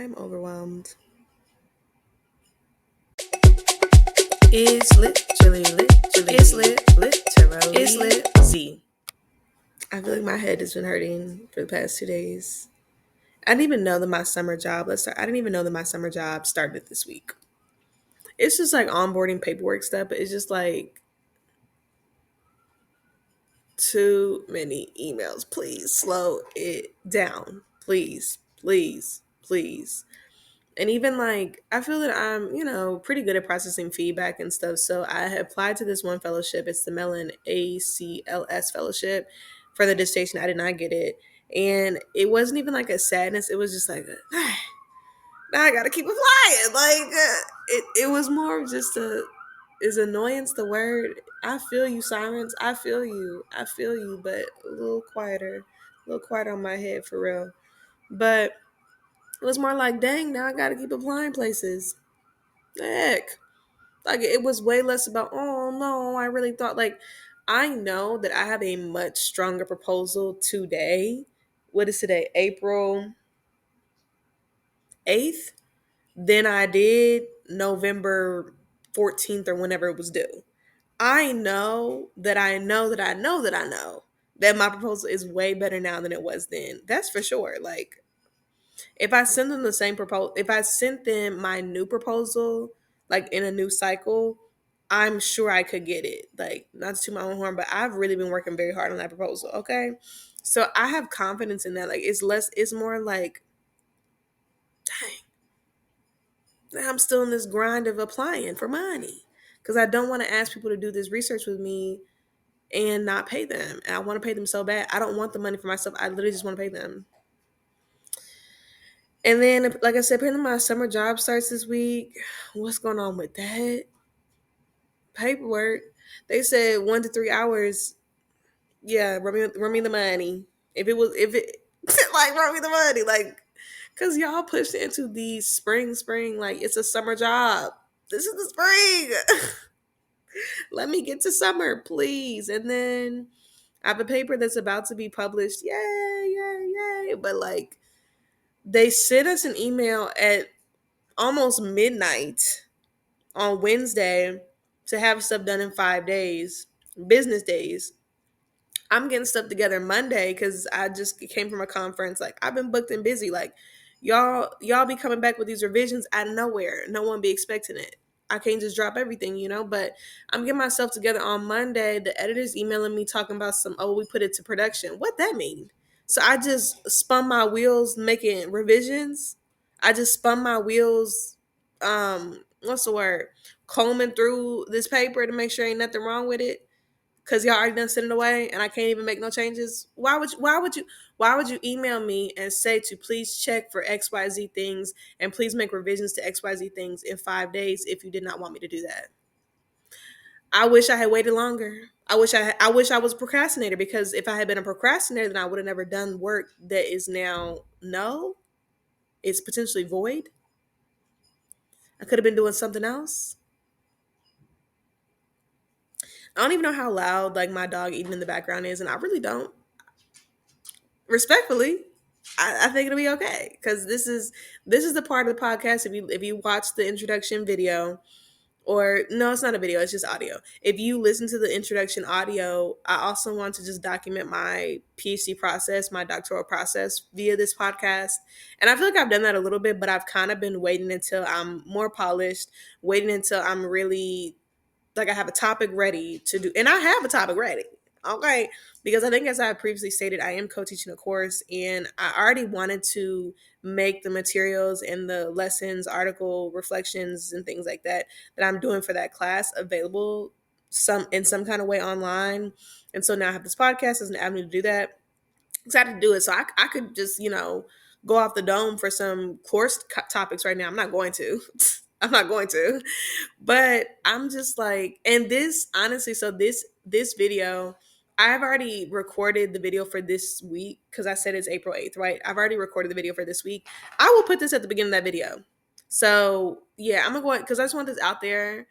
I'm overwhelmed. It's literally, it's literally, it's lit. See, I feel like my head has been hurting for the past 2 days. I didn't even know that my summer job, I didn't even know that my summer job started this week. It's just like onboarding paperwork stuff, but it's just like too many emails. Please slow it down. Please, please, please. And even like, I feel that I'm, pretty good at processing feedback and stuff. So I had applied to this one fellowship. It's the Mellon ACLS fellowship for the dissertation. I did not get it. And it wasn't even like a sadness. It was just like, now I got to keep applying. Like, it was more of just is annoyance the word? I feel you, Sirens. I feel you. I feel you, but a little quieter on my head for real. But it was more like, dang, now I got to keep applying places. Heck. Like, it was way less about, oh no, I really thought, like, I know that I have a much stronger proposal today. What is today? April 8th? Than I did November 14th or whenever it was due. I know that I know that I know that I know that my proposal is way better now than it was then. That's for sure. Like, if I send them the same proposal, if I sent them my new proposal, like in a new cycle, I'm sure I could get it. Like, not to my own horn, but I've really been working very hard on that proposal. Okay. So I have confidence in that. Like, it's more like, dang, now I'm still in this grind of applying for money because I don't want to ask people to do this research with me and not pay them. And I want to pay them so bad. I don't want the money for myself. I literally just want to pay them. And then, like I said, apparently my summer job starts this week. What's going on with that? Paperwork. They said 1 to 3 hours. Yeah, run me the money. Like, run me the money. Like, because y'all pushed into the spring, like, it's a summer job. This is the spring. Let me get to summer, please. And then I have a paper that's about to be published. Yay, yay, yay. But like, they sent us an email at almost midnight on Wednesday to have stuff done in 5 days, business days. I'm getting stuff together Monday because I just came from a conference. Like, I've been booked and busy. Like, y'all be coming back with these revisions out of nowhere. No one be expecting it. I can't just drop everything. But I'm getting myself together on Monday. The editor's emailing me talking about we put it to production. What that mean? So I just spun my wheels making revisions. I just spun my wheels, what's the word? Combing through this paper to make sure ain't nothing wrong with it. Cause y'all already done sent it away and I can't even make no changes. Why would you email me and say to please check for XYZ things and please make revisions to XYZ things in 5 days if you did not want me to do that? I wish I had waited longer. I wish I was a procrastinator, because if I had been a procrastinator, then I would have never done work that is now it's potentially void. I could have been doing something else. I don't even know how loud like my dog eating in the background is, and I really don't. Respectfully, I think it'll be okay, because this is the part of the podcast. If you watch the introduction video, or no, it's not a video, it's just audio. If you listen to the introduction audio, I also want to just document my PhD process, my doctoral process via this podcast. And I feel like I've done that a little bit, but I've kind of been waiting until I'm more polished, waiting until I'm really like I have a topic ready to do. And I have a topic ready. Okay. Because I think, as I previously stated, I am co-teaching a course, and I already wanted to make the materials and the lessons, article reflections and things like that I'm doing for that class available in some kind of way online. And so now I have this podcast as an avenue to do that. Excited to do it. So I could just, go off the dome for some course topics right now. I'm not going to. I'm not going to. But I'm just like, and this honestly, so this video, I've already recorded the video for this week, because I said it's April 8th, right? I've already recorded the video for this week. I will put this at the beginning of that video. So yeah, I'm gonna go because I just want this out there.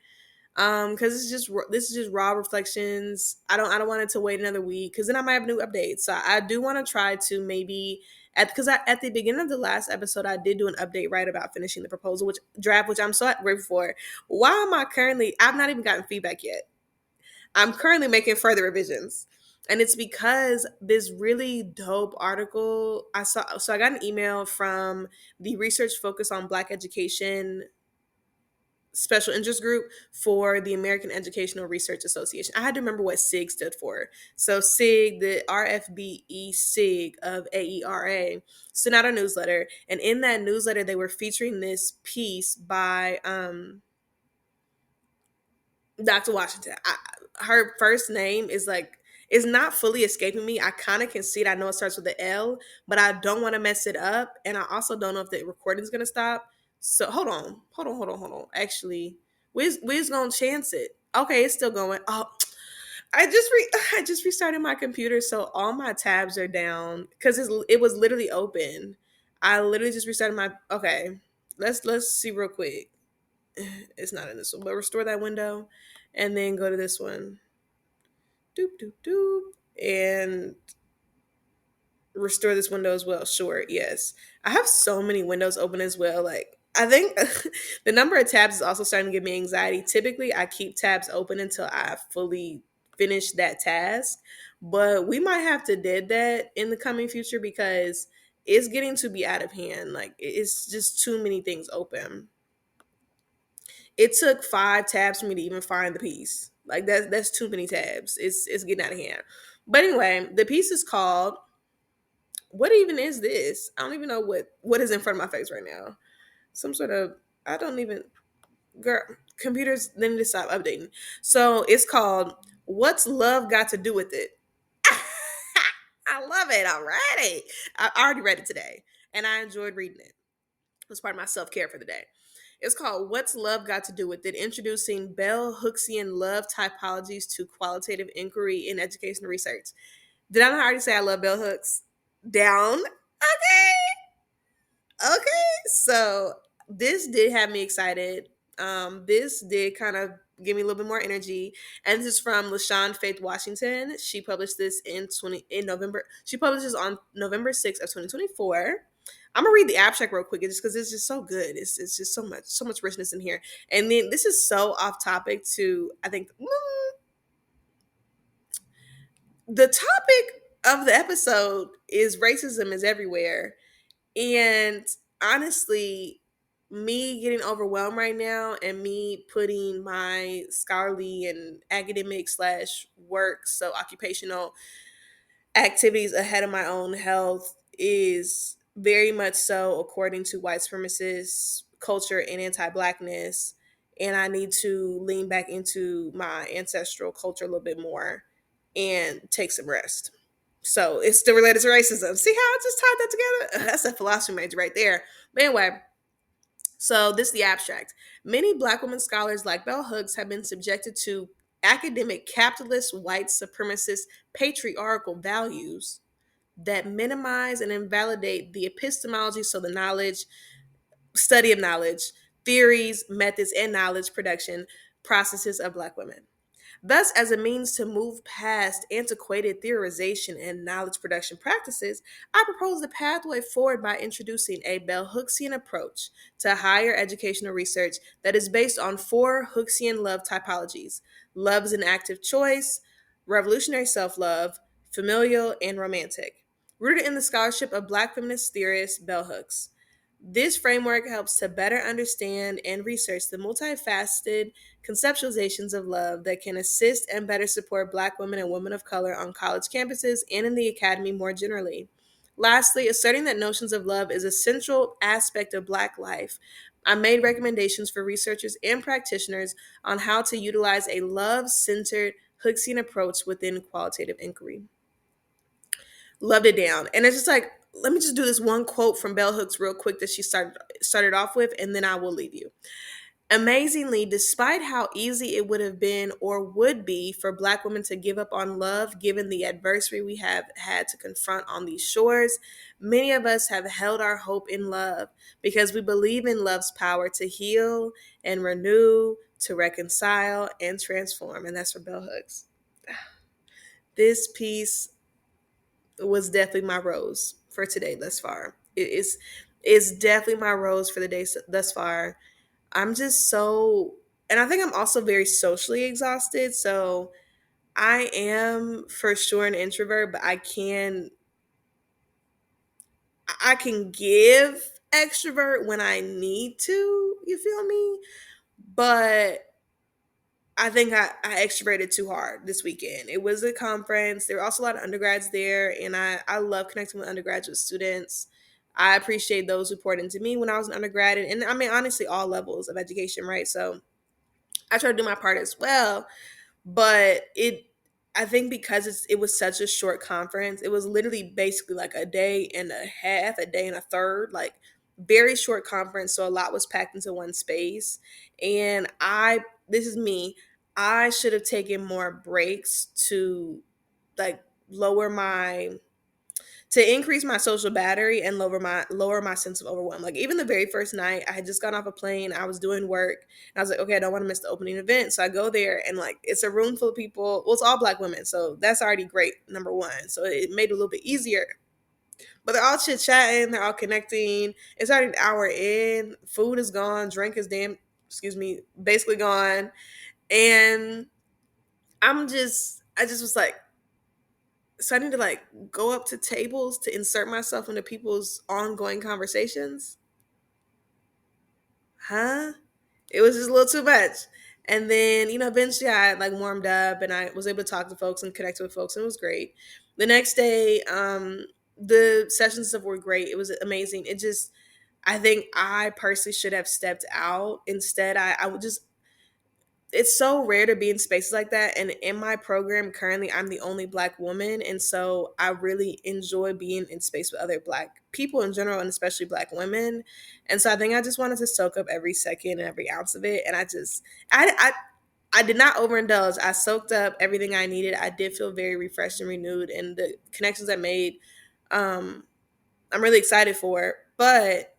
Because this is just raw reflections. I don't want it to wait another week, because then I might have new updates. So I do want to try to maybe At the beginning of the last episode, I did do an update right about finishing the proposal, which draft, which I'm so grateful for. Why am I currently? I've not even gotten feedback yet. I'm currently making further revisions. And it's because this really dope article I saw. So I got an email from the Research Focus on Black Education special interest group for the American Educational Research Association. I had to remember what SIG stood for. So SIG, the RFBE SIG of AERA, sent out a newsletter. And in that newsletter, they were featuring this piece by Dr. Washington. Her first name is not fully escaping me. I kind of can see it. I know it starts with the L, but I don't want to mess it up, and I also don't know if the recording's gonna stop. So hold on. Actually, we's gonna chance it. Okay, it's still going. Oh, I just restarted my computer, so all my tabs are down because it was literally open. I literally just restarted my. Okay, let's see real quick. It's not in this one, but restore that window and then go to this one. Doop, doop, doop. And restore this window as well. Sure, yes. I have so many windows open as well. Like, I think the number of tabs is also starting to give me anxiety. Typically, I keep tabs open until I fully finish that task. But we might have to did that in the coming future because it's getting to be out of hand. Like, it's just too many things open. It took 5 tabs for me to even find the piece. Like that's too many tabs. It's getting out of hand. But anyway, the piece is called what even is this? I don't even know what is in front of my face right now. Some sort of I don't even girl computers they need to stop updating. So it's called What's Love Got to Do with It? I love it already. I already read it today and I enjoyed reading it. It was part of my self-care for the day. It's called What's Love Got to Do with It? Introducing Bell Hooksian Love Typologies to Qualitative Inquiry in Educational Research. Did I not already say I love bell hooks? Down. Okay. So this did have me excited. This did kind of give me a little bit more energy. And this is from LaShawn Faith Washington. She published this in November. She published this on November 6th of 2024. I'm gonna read the abstract real quick just because it's just so good. It's just so much richness in here. And then this is so off topic to I think the topic of the episode is racism is everywhere. And honestly, me getting overwhelmed right now and me putting my scholarly and academic slash work, so occupational activities ahead of my own health is very much so according to white supremacist culture and anti-blackness. And I need to lean back into my ancestral culture a little bit more and take some rest. So it's still related to racism. See how I just tied that together? That's a philosophy major right there. But anyway, so this is the abstract. Many Black women scholars like Bell Hooks have been subjected to academic capitalist white supremacist patriarchal values that minimize and invalidate the epistemology, so the knowledge, study of knowledge, theories, methods, and knowledge production processes of Black women. Thus, as a means to move past antiquated theorization and knowledge production practices, I propose the pathway forward by introducing a Bell Hooksian approach to higher educational research that is based on 4 Hooksian love typologies: love is an active choice, revolutionary self love, familial, and romantic, rooted in the scholarship of Black feminist theorist Bell Hooks. This framework helps to better understand and research the multifaceted conceptualizations of love that can assist and better support Black women and women of color on college campuses and in the academy more generally. Lastly, asserting that notions of love is a central aspect of Black life, I made recommendations for researchers and practitioners on how to utilize a love centered Hooksian approach within qualitative inquiry. Loved it down. And it's just like, let me just do this one quote from Bell Hooks real quick that she started off with, and then I will leave you. Amazingly, despite how easy it would have been or would be for Black women to give up on love, given the adversity we have had to confront on these shores, many of us have held our hope in love because we believe in love's power to heal and renew, to reconcile and transform. And that's for Bell Hooks. This piece was definitely my rose for today thus far. It's definitely my rose for the day thus far. I'm just so, and I think I'm also very socially exhausted. So I am for sure an introvert, but I can give extrovert when I need to. You feel me? But I think I extroverted too hard this weekend. It was a conference. There were also a lot of undergrads there, and I love connecting with undergraduate students. I appreciate those who poured into me when I was an undergrad, and I mean, honestly, all levels of education, right? So I try to do my part as well. But I think because it was such a short conference, it was literally basically like a day and a half, a day and a third, like very short conference. So a lot was packed into one space. And this is me, I should have taken more breaks to like lower my to increase my social battery and lower my sense of overwhelm. Like even the very first night, I had just gotten off a plane, I was doing work, and I was like, okay, I don't want to miss the opening event. So I go there and like it's a room full of people. Well, it's all black women, so that's already great, number one. So it made it a little bit easier. But they're all chit chatting, they're all connecting. It's already an hour in, food is gone, drink is basically gone. And I just was like, so I need to like go up to tables to insert myself into people's ongoing conversations. Huh? It was just a little too much. And then, eventually I like warmed up and I was able to talk to folks and connect with folks, and it was great. The next day, the sessions stuff were great. It was amazing. I think I personally should have stepped out. Instead, I would just it's so rare to be in spaces like that, and in my program currently I'm the only black woman, and so I really enjoy being in space with other black people in general, and especially black women. And so I think I just wanted to soak up every second and every ounce of it, and I did not overindulge. I soaked up everything I needed. I did feel very refreshed and renewed, and the connections I made, um I'm really excited for. But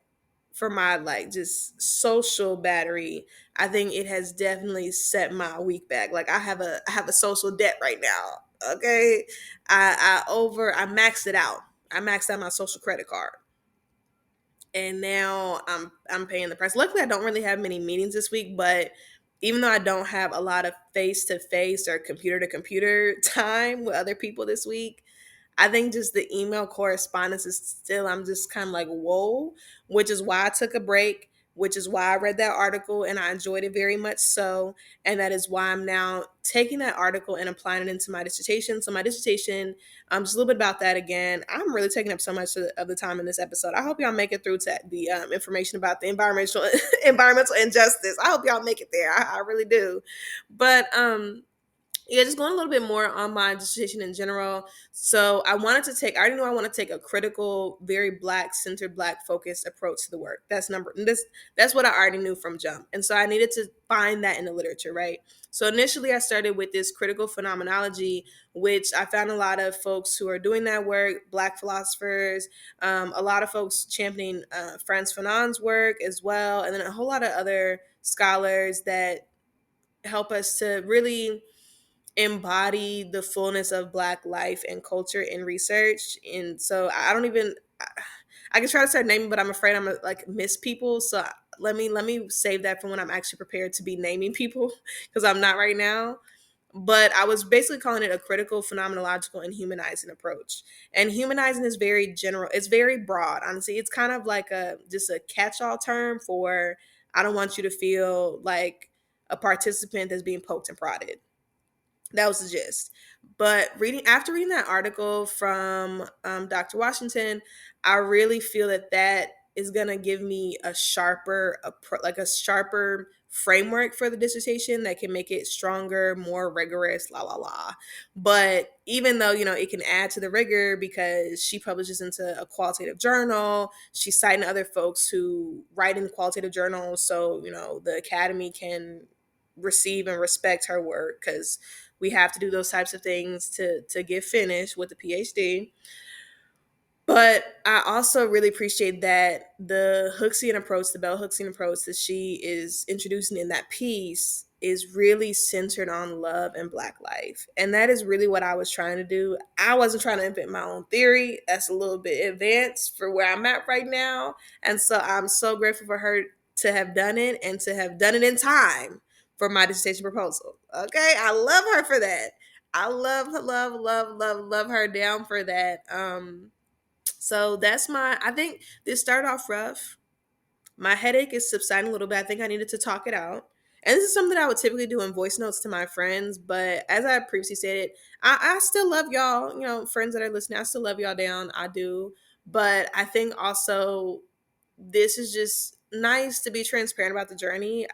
for my like just social battery, I think it has definitely set my week back. Like I have a social debt right now. Okay. I maxed it out. I maxed out my social credit card. And now I'm paying the price. Luckily I don't really have many meetings this week, but even though I don't have a lot of face to face or computer to computer time with other people this week, I think just the email correspondence is still, I'm just kind of like, whoa, which is why I took a break, which is why I read that article and I enjoyed it very much so. And that is why I'm now taking that article and applying it into my dissertation. So, my dissertation, just a little bit about that again. I'm really taking up so much of the time in this episode. I hope y'all make it through to the information about the environmental injustice. I hope y'all make it there. I really do. But, yeah, just going a little bit more on my dissertation in general. So I already knew I want to take a critical, very black centered, black focused approach to the work. That's what I already knew from jump. And so I needed to find that in the literature, right? So initially I started with this critical phenomenology, which I found a lot of folks who are doing that work, black philosophers, a lot of folks championing Frantz Fanon's work as well, and then a whole lot of other scholars that help us to really embody the fullness of black life and culture in research. And so I don't even I can try to start naming, but I'm afraid I'm gonna like miss people. So let me save that for when I'm actually prepared to be naming people because I'm not right now. But I was basically calling it a critical, phenomenological, and humanizing approach. And humanizing is very general. It's very broad. Honestly, it's kind of like a just a catch-all term for I don't want you to feel like a participant that's being poked and prodded. That was the gist. But after reading that article from Dr. Washington, I really feel that is gonna give me like a sharper framework for the dissertation that can make it stronger, more rigorous, la la la. But even though it can add to the rigor because she publishes into a qualitative journal, she's citing other folks who write in qualitative journals, so the academy can receive and respect her work because we have to do those types of things to get finished with the PhD. But I also really appreciate that the Hooksian approach, the Bell Hooksian approach that she is introducing in that piece is really centered on love and Black life. And that is really what I was trying to do. I wasn't trying to invent my own theory. That's a little bit advanced for where I'm at right now. And so I'm so grateful for her to have done it and to have done it in time for my dissertation proposal. Okay. I love her for that. I love her down for that. So that's I think this started off rough. My headache is subsiding a little bit. I think I needed to talk it out. And this is something I would typically do in voice notes to my friends. But as I previously stated, I still love y'all, friends that are listening. I still love y'all down. I do. But I think also this is just nice to be transparent about the journey.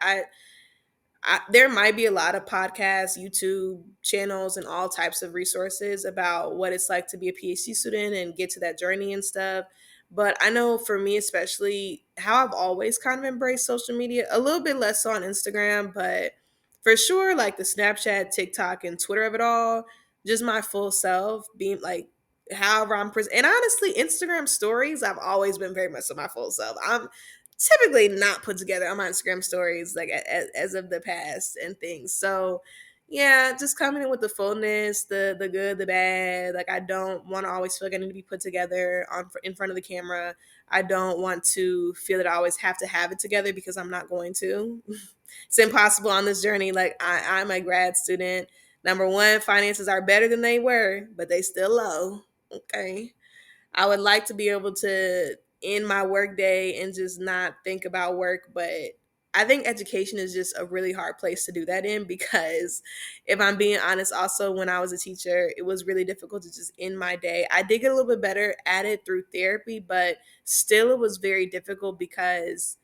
There might be a lot of podcasts, YouTube channels, and all types of resources about what it's like to be a PhD student and get to that journey and stuff. But I know for me, especially, how I've always kind of embraced social media, a little bit less so on Instagram, but for sure, like the Snapchat, TikTok, and Twitter of it all, just my full self being like, however I'm present. And honestly, Instagram stories, I've always been very much of my full self. I'm typically not put together on my Instagram stories like as of the past and things. So yeah, just coming in with the fullness, the good, the bad. Like I don't want to always feel like I need to be put together in front of the camera. I don't want to feel that I always have to have it together because I'm not going to. It's impossible on this journey. Like I'm a grad student. Number one, finances are better than they were, but they still low. Okay. I would like to be able to end my work day and just not think about work, but I think education is just a really hard place to do that in because if I'm being honest, also when I was a teacher, it was really difficult to just end my day. I did get a little bit better at it through therapy, but still it was very difficult because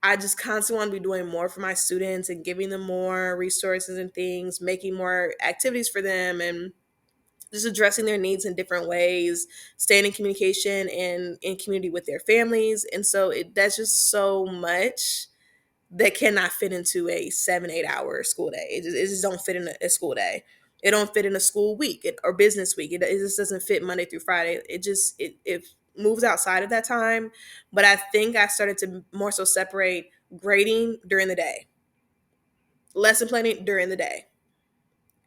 I just constantly want to be doing more for my students and giving them more resources and things, making more activities for them and just addressing their needs in different ways, staying in communication and in community with their families. And so that's just so much that cannot fit into a 7-8 hour school day. It just don't fit in a school day. It don't fit in a school week or business week. It just doesn't fit Monday through Friday. It moves outside of that time. But I think I started to more so separate grading during the day, lesson planning during the day,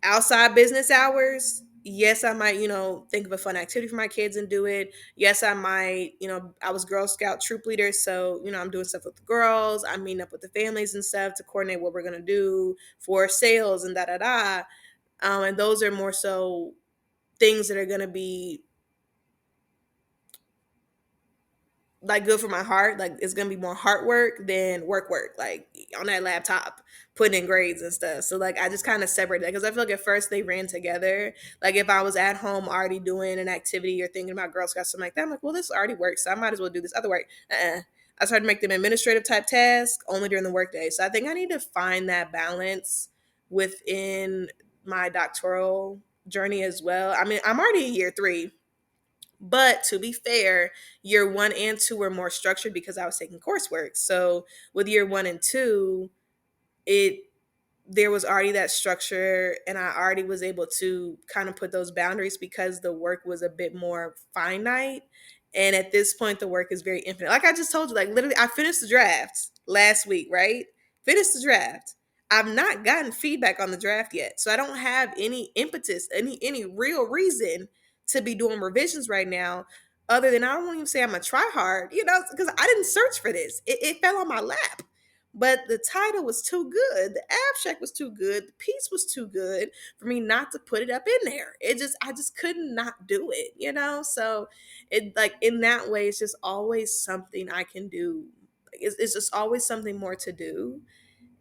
outside business hours. Yes, I might, think of a fun activity for my kids and do it. Yes, I might, I was Girl Scout troop leader, so I'm doing stuff with the girls. I'm meeting up with the families and stuff to coordinate what we're gonna do for sales and da da da. And those are more so things that are gonna be like good for my heart. Like it's gonna be more heart work than work, like on that laptop putting in grades and stuff. So like I just kind of separated that because I feel like at first they ran together. Like if I was at home already doing an activity or thinking about Girl Scouts, something like that, I'm like, well, this already works, so I might as well do this other work. I started to make them administrative type tasks only during the workday. So I think I need to find that balance within my doctoral journey as well. I mean, I'm already in year 3, but to be fair, year 1 and 2 were more structured because I was taking coursework. So with year 1 and 2, it there was already that structure and I already was able to kind of put those boundaries because the work was a bit more finite. And at this point, the work is very infinite. Like I just told you, like literally, I finished the draft last week, right? Finished the draft. I've not gotten feedback on the draft yet. So I don't have any impetus, any real reason to be doing revisions right now, other than I don't even say I'm a try hard, because I didn't search for this. It fell on my lap. But the title was too good. The abstract was too good. The piece was too good for me not to put it up in there. I just could not do it. So it like in that way, it's just always something I can do. It's just always something more to do.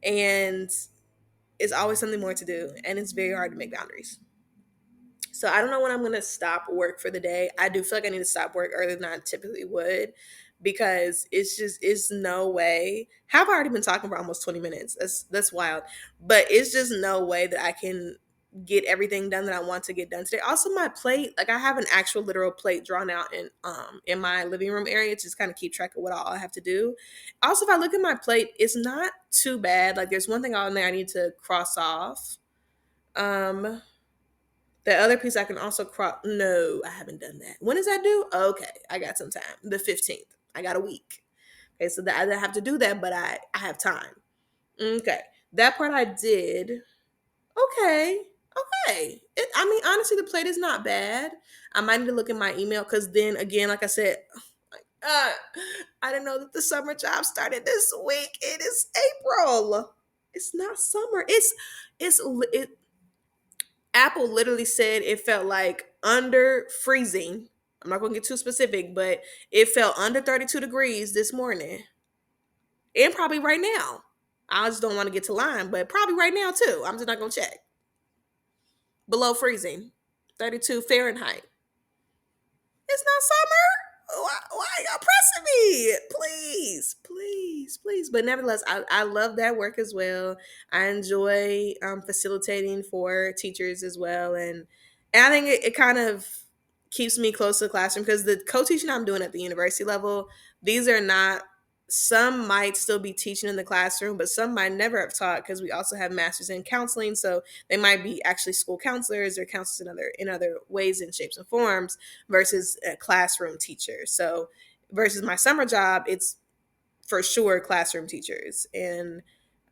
And it's always something more to do. And it's very hard to make boundaries. So I don't know when I'm gonna stop work for the day. I do feel like I need to stop work earlier than I typically would because it's no way. How have I already been talking for almost 20 minutes? That's wild. But it's just no way that I can get everything done that I want to get done today. Also my plate, like I have an actual literal plate drawn out in my living room area to just kind of keep track of what all I have to do. Also, if I look at my plate, it's not too bad. Like there's one thing on there I need to cross off. Um The other piece I can also crop. No, I haven't done that. When does that due? Okay, I got some time. The 15th. I got a week. Okay, so I didn't have to do that, but I have time. Okay, that part I did. Okay, okay. I mean, honestly, the plate is not bad. I might need to look at my email because then again, like I said, uh, I didn't know that the summer job started this week. It is April. It's not summer. It's it. Apple literally said it felt like under freezing. I'm not gonna get too specific, but it felt under 32 degrees this morning, and probably right now. I just don't want to get to line, but probably right now too. I'm just not gonna check. Below freezing, 32 Fahrenheit. It's not summer. Why are y'all pressing me? Please, please, please. But nevertheless, I love that work as well. I enjoy facilitating for teachers as well. And I think it kind of keeps me close to the classroom because the co-teaching I'm doing at the university level, these are not, some might still be teaching in the classroom, but some might never have taught because we also have masters in counseling. So they might be actually school counselors or counselors in other ways and shapes and forms versus a classroom teacher. So versus my summer job, it's for sure classroom teachers. And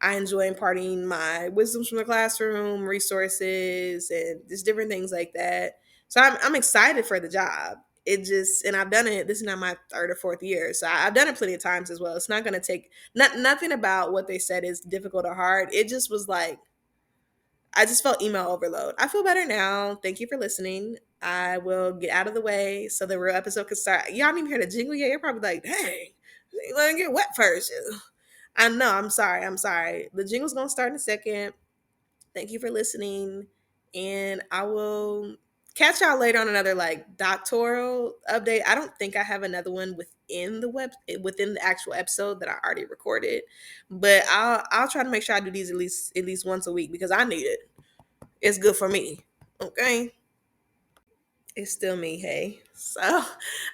I enjoy imparting my wisdoms from the classroom, resources, and just different things like that. So I'm excited for the job. It just, and I've done it. This is not my third or fourth year, so I've done it plenty of times as well. It's not going to take, nothing about what they said is difficult or hard. It just was like I just felt email overload. I feel better now. Thank you for listening. I will get out of the way so the real episode can start. Y'all didn't even hear the jingle yet. You're probably like, dang, you let to get wet first. I know. I'm sorry. I'm sorry. The jingle's going to start in a second. Thank you for listening. And I will catch y'all later on another like doctoral update. I don't think I have another one within the actual episode that I already recorded, but I'll try to make sure I do these at least once a week because I need it. It's good for me. Okay. It's still me, hey. So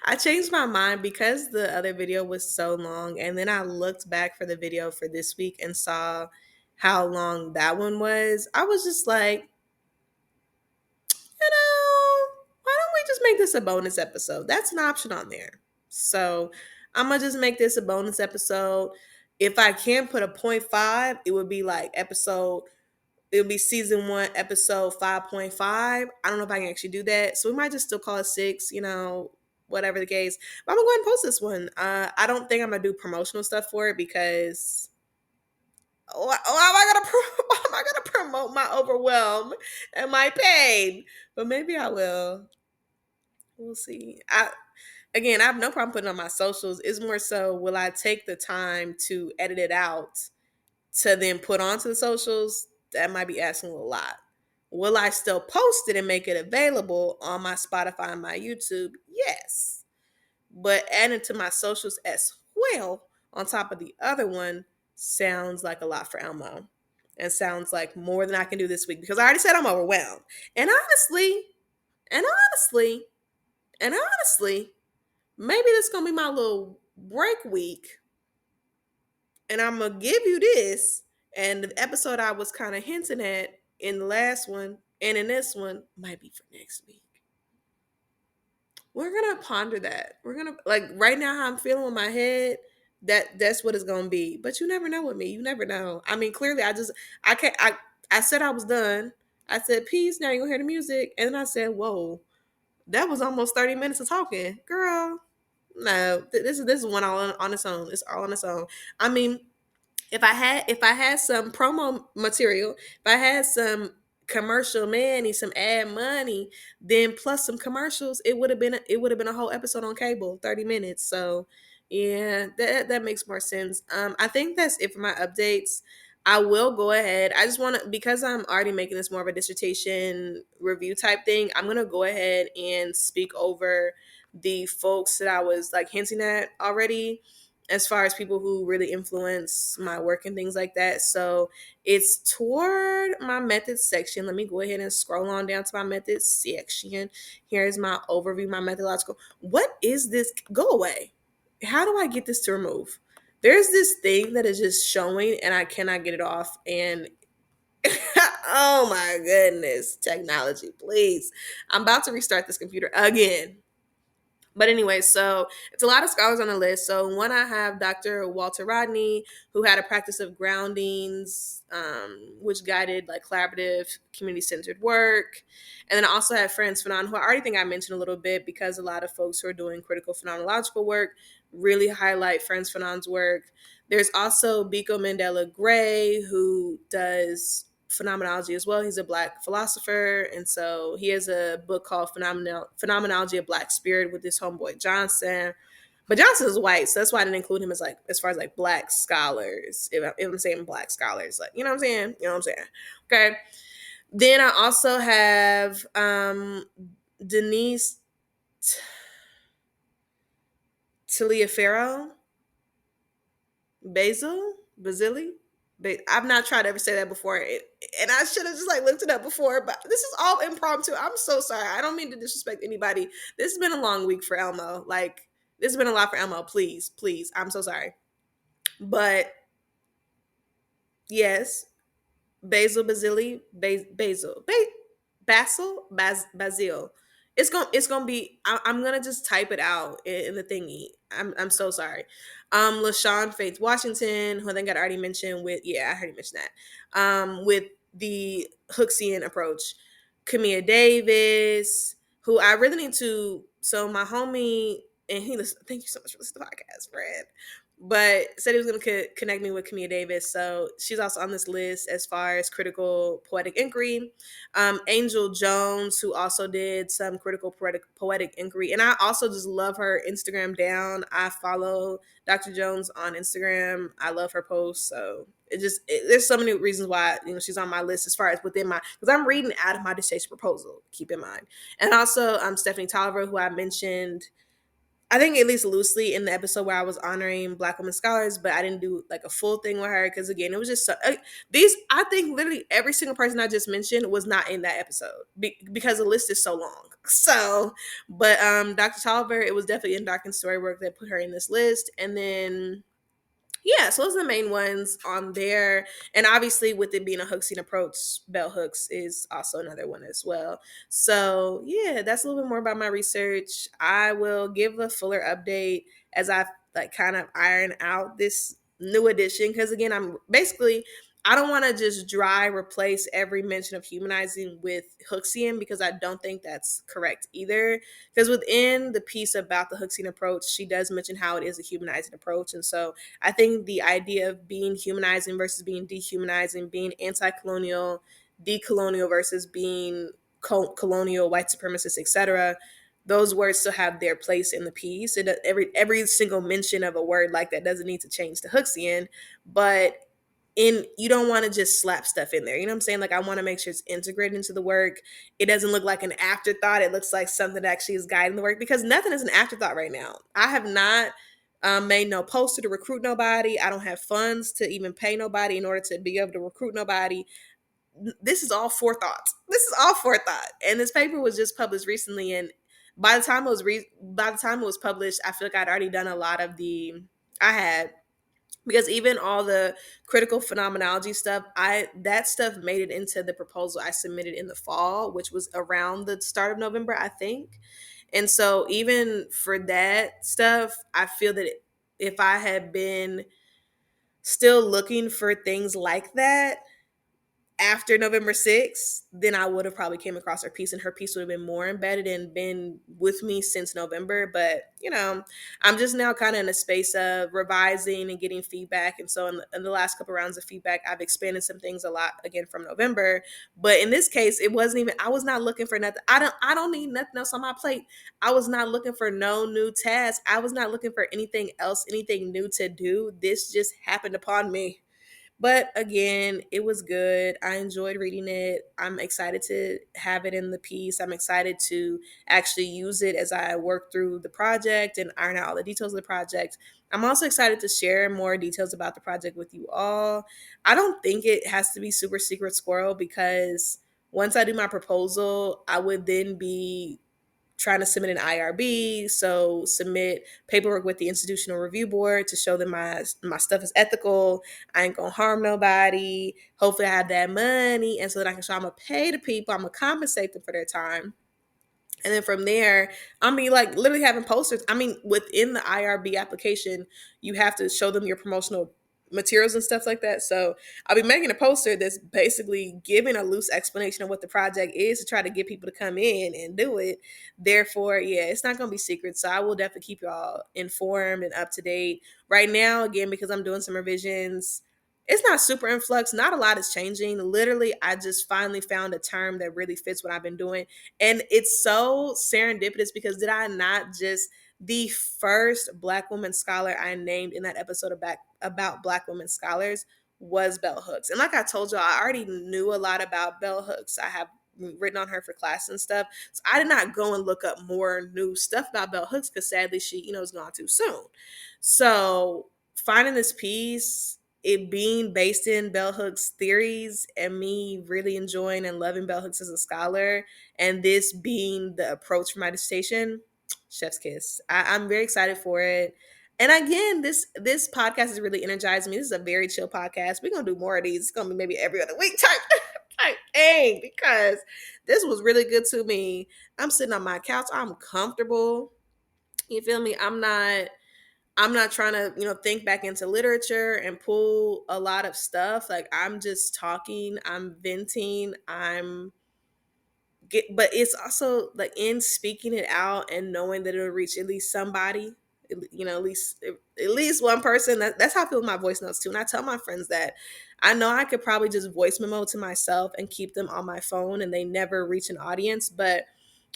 I changed my mind because the other video was so long. And then I looked back for the video for this week and saw how long that one was. I was just like, why don't we just make this a bonus episode? That's an option on there. So I'm going to just make this a bonus episode. If I can put a point 0.5, it would be like it'll be season 1, episode 5.5. I don't know if I can actually do that. So we might just still call it 6, whatever the case. But I'm going to go ahead and post this one. I don't think I'm going to do promotional stuff for it because why am I gonna promote my overwhelm and my pain? But maybe I will. We'll see. I have no problem putting it on my socials. It's more so, will I take the time to edit it out to then put onto the socials? That might be asking a lot. Will I still post it and make it available on my Spotify and my YouTube? Yes. But adding to my socials as well on top of the other one sounds like a lot for Elmo and sounds like more than I can do this week because I already said I'm overwhelmed. And honestly, and honestly, and honestly, maybe this is going to be my little break week and I'm going to give you this. And the episode I was kind of hinting at in the last one and in this one might be for next week. We're gonna ponder that. We're gonna, like, right now how I'm feeling with my head, that's what it's gonna be. But you never know with me. You never know. I mean, clearly I can't I said I was done. I said peace, now you're gonna hear the music. And then I said, whoa, that was almost 30 minutes of talking. Girl, no, this is one all on its own. It's all on its own. I mean, if I had some promo material, if I had some commercial money, some ad money, then plus some commercials, it would have been a whole episode on cable, 30 minutes. So yeah, that makes more sense. I think that's it for my updates. I will go ahead. I just want to, because I'm already making this more of a dissertation review type thing, I'm gonna go ahead and speak over the folks that I was like hinting at already as far as people who really influence my work and things like that. So it's toward my methods section. Let me go ahead and scroll on down to my methods section. Here's my overview, my methodological. What is this? Go away. How do I get this to remove? There's this thing that is just showing and I cannot get it off. And Oh my goodness. Technology, please. I'm about to restart this computer again. But anyway, so it's a lot of scholars on the list. So one, I have Dr. Walter Rodney, who had a practice of groundings, which guided like collaborative, community-centered work. And then I also have Frantz Fanon, who I already think I mentioned a little bit because a lot of folks who are doing critical phenomenological work really highlight Frantz Fanon's work. There's also Biko Mandela Gray, who does phenomenology as well. He's a Black philosopher, and so he has a book called Phenomenology of Black Spirit with his homeboy Johnson. But Johnson is white, so that's why I didn't include him as like as far as like Black scholars. If I'm saying Black scholars, like you know what I'm saying, you know what I'm saying. Okay. Then I also have Denise Taliaferro, Basili. I've not tried to ever say that before, and I should have just like looked it up before. But this is all impromptu. I'm so sorry. I don't mean to disrespect anybody. This has been a long week for Elmo. Like this has been a lot for Elmo. Please, please. I'm so sorry. But yes, Basil. It's gonna be. I'm gonna just type it out in the thingy. I'm so sorry. LaShawn Faith Washington, who I think I'd already mentioned with I already mentioned that. With the Hooksian approach, Kamia Davis, who I really need to. So my homie and he listen. Thank you so much for listening to the podcast, Fred. But said he was going to connect me with Kamia Davis. So she's also on this list as far as critical poetic inquiry. Angel Jones, who also did some critical poetic inquiry. And I also just love her Instagram down. I follow Dr. Jones on Instagram. I love her posts. So there's so many reasons why she's on my list as far as within my, because I'm reading out of my dissertation proposal, keep in mind. And also Stephanie Tolliver, who I mentioned I think at least loosely in the episode where I was honoring Black women scholars, but I didn't do like a full thing with her because again, it was just these. I think literally every single person I just mentioned was not in that episode because the list is so long. So, but Dr. Tolliver, it was definitely in Dark and Story Work that put her in this list, and then so those are the main ones on there. And obviously, with it being a Hooksian approach, bell hooks is also another one as well. So, that's a little bit more about my research. I will give a fuller update as I like kind of iron out this new edition. Because again, I don't want to just dry replace every mention of humanizing with Hooksian because I don't think that's correct either. Because within the piece about the Hooksian approach, she does mention how it is a humanizing approach. And so I think the idea of being humanizing versus being dehumanizing, being anti-colonial, decolonial versus being colonial, white supremacist, etc., those words still have their place in the piece. And every single mention of a word like that doesn't need to change to Hooksian, but you don't want to just slap stuff in there. You know what I'm saying? Like I want to make sure it's integrated into the work. It doesn't look like an afterthought. It looks like something that actually is guiding the work because nothing is an afterthought right now. I have not made no poster to recruit nobody. I don't have funds to even pay nobody in order to be able to recruit nobody. This is all forethought. This is all forethought. And this paper was just published recently, and by the time it was published, I feel like I'd already done a lot of I had because even all the critical phenomenology stuff, that stuff made it into the proposal I submitted in the fall, which was around the start of November, I think. And so even for that stuff, I feel that if I had been still looking for things like that, after November 6th, then I would have probably came across her piece and her piece would have been more embedded and been with me since November. But, I'm just now kind of in a space of revising and getting feedback. And so in the last couple rounds of feedback, I've expanded some things a lot again from November. But in this case, I was not looking for nothing. I don't need nothing else on my plate. I was not looking for no new task. I was not looking for anything else, anything new to do. This just happened upon me. But again, it was good. I enjoyed reading it. I'm excited to have it in the piece. I'm excited to actually use it as I work through the project and iron out all the details of the project. I'm also excited to share more details about the project with you all. I don't think it has to be super secret squirrel because once I do my proposal, I would then be trying to submit an IRB, so submit paperwork with the institutional review board to show that my stuff is ethical. I ain't gonna harm nobody. Hopefully, I have that money, and so that I can show I'm gonna pay the people. I'm gonna compensate them for their time. And then from there, I mean, like literally having posters. I mean, within the IRB application, you have to show them your promotional materials and stuff like that. So I'll be making a poster that's basically giving a loose explanation of what the project is to try to get people to come in and do it. Therefore, yeah, it's not going to be secret. So I will definitely keep y'all informed and up to date. Right now, again, because I'm doing some revisions, it's not super influx. Not a lot is changing. Literally, I just finally found a term that really fits what I've been doing. And it's so serendipitous because did I not just the first Black woman scholar I named in that episode about Black women scholars was Bell Hooks. And like I told you, I already knew a lot about Bell Hooks. I have written on her for class and stuff. So I did not go and look up more new stuff about Bell Hooks because sadly she, is gone too soon. So finding this piece, it being based in Bell Hooks theories and me really enjoying and loving Bell Hooks as a scholar, and this being the approach for my dissertation, chef's kiss. I'm very excited for it. And again, this podcast has really energized me. This is a very chill podcast. We're gonna do more of these. It's gonna be maybe every other week type type thing because this was really good to me. I'm sitting on my couch. I'm comfortable. You feel me? I'm not trying to, think back into literature and pull a lot of stuff. Like I'm just talking, I'm venting, but it's also like in speaking it out and knowing that it'll reach at least somebody, at least one person. That's how I feel with my voice notes too. And I tell my friends that I know I could probably just voice memo to myself and keep them on my phone and they never reach an audience. But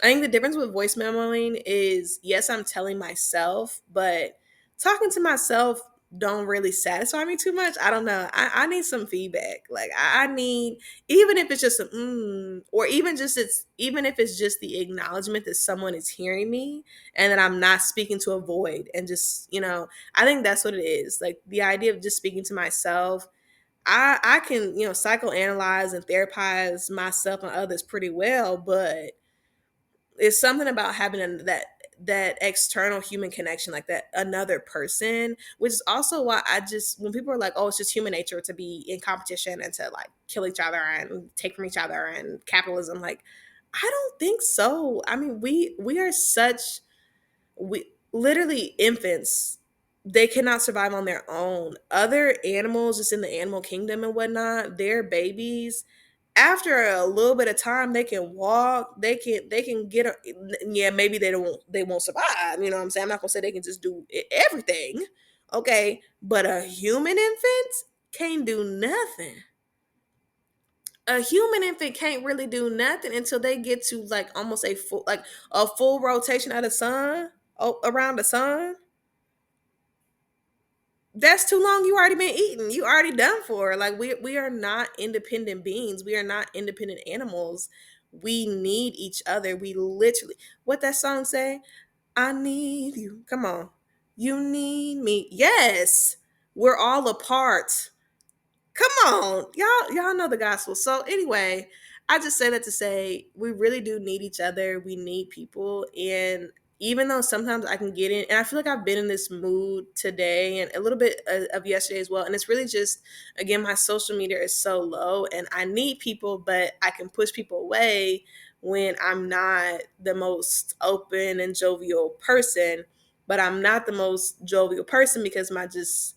I think the difference with voice memoing is yes, I'm telling myself, but talking to myself don't really satisfy me too much. I don't know. I need some feedback. Like I need, even if it's just a or even if it's just the acknowledgement that someone is hearing me and that I'm not speaking to a void and just, I think that's what it is. Like the idea of just speaking to myself. I can, psychoanalyze and therapize myself and others pretty well, but it's something about having that external human connection, like that another person, which is also why I just, when people are like, oh, it's just human nature to be in competition and to like kill each other and take from each other and capitalism, like I don't think so. I mean, we are such, we literally infants, they cannot survive on their own. Other animals just in the animal kingdom and whatnot, they're babies, after a little bit of time they can walk, they can get yeah, maybe they won't survive, you know what I'm saying? I'm not gonna say they can just do everything, okay, but a human infant can't do nothing. A human infant can't really do nothing until they get to like almost a full rotation of the sun, around the sun. That's too long. You already been eaten. You already done for. Like we are not independent beings. We are not independent animals. We need each other. We literally, what that song say? I need you. Come on. You need me. Yes. We're all a part. Come on, y'all know the gospel. So anyway, I just say that to say we really do need each other. We need people, and even though sometimes I can get in, and I feel like I've been in this mood today and a little bit of yesterday as well. And it's really just, again, my social media is so low, and I need people, but I can push people away when I'm not the most open and jovial person. But I'm not the most jovial person because my just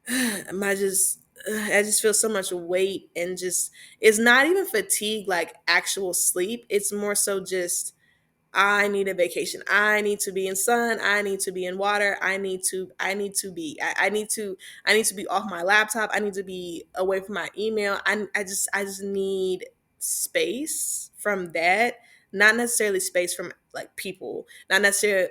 I just feel so much weight, and just it's not even fatigue like actual sleep. It's more so just I need a vacation. I need to be in sun. I need to be in water. I need to be off my laptop. I need to be away from my email. I just need space from that. Not necessarily space from like people. Not necessarily,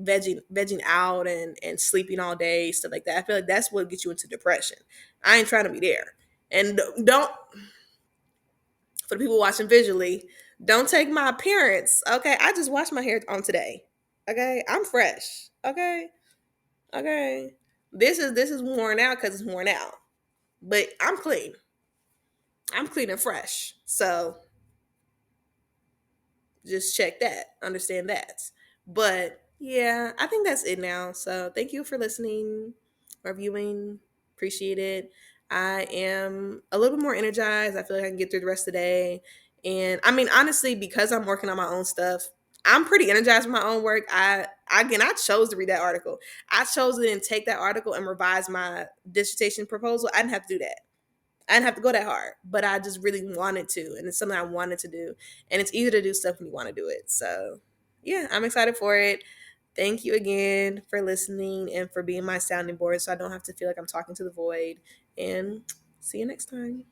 vegging out and sleeping all day, stuff like that. I feel like that's what gets you into depression. I ain't trying to be there. And don't, for the people watching visually, don't take my appearance. Okay, I just washed my hair on today. Okay, I'm fresh. Okay, okay. This is worn out because it's worn out, but I'm clean. I'm clean and fresh. So just check that, understand that. But yeah, I think that's it now. So thank you for listening, reviewing. Appreciate it. I am a little bit more energized. I feel like I can get through the rest of the day. And I mean, honestly, because I'm working on my own stuff, I'm pretty energized with my own work. I chose to read that article. I chose to then take that article and revise my dissertation proposal. I didn't have to do that. I didn't have to go that hard, but I just really wanted to, and it's something I wanted to do. And it's easier to do stuff when you want to do it. So, yeah, I'm excited for it. Thank you again for listening and for being my sounding board, so I don't have to feel like I'm talking to the void. And see you next time.